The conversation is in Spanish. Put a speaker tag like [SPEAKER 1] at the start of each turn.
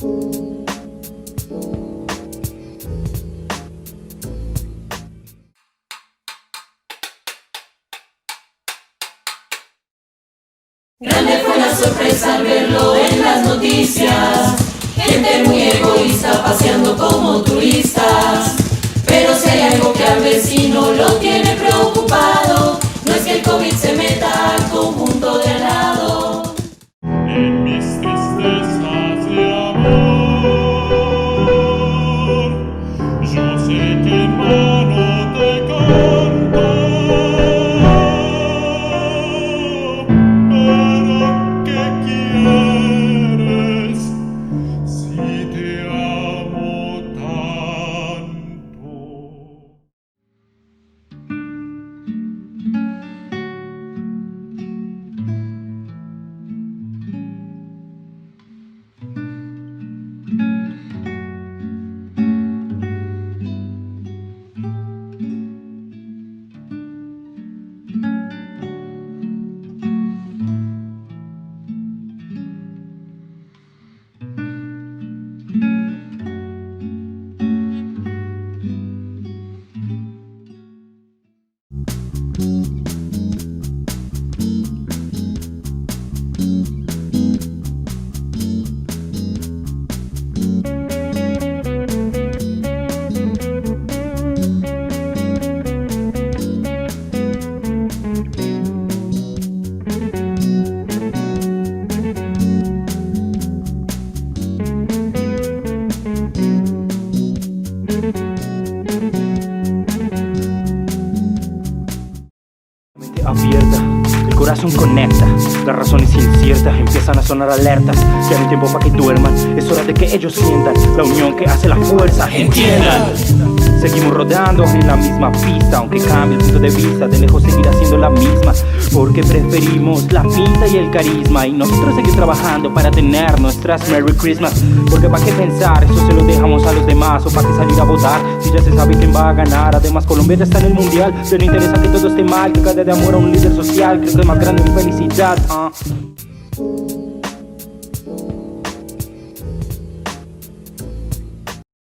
[SPEAKER 1] Grande fue la sorpresa al verlo en las noticias. Gente muy egoísta paseando como turistas. Pero si hay algo que al vecino lo tiene preocupado, no es que el COVID se meta al conjunto de al lado.
[SPEAKER 2] En mis tristezas de amor, yo sé que en vano te canto, pero ¿qué quieres si te amo tanto?
[SPEAKER 3] Abierta, el corazón conecta, las razones inciertas empiezan a sonar alertas. Ya no hay tiempo para que duerman, es hora de que ellos sientan la unión que hace la fuerza. Entiendan, seguimos rodando en la misma pista, aunque cambie el punto de vista, de lejos seguirá siendo la misma, porque preferimos la pinta y el carisma, y nosotros seguir trabajando para tener nuestras Merry Christmas. Porque para qué pensar, eso se lo dejamos a los demás, o para qué salir a votar, si ya se sabe quién va a ganar. Además Colombia ya está en el mundial, pero no interesa que todo esté mal, que cada de amor a un líder social, creo que es más grande mi felicidad.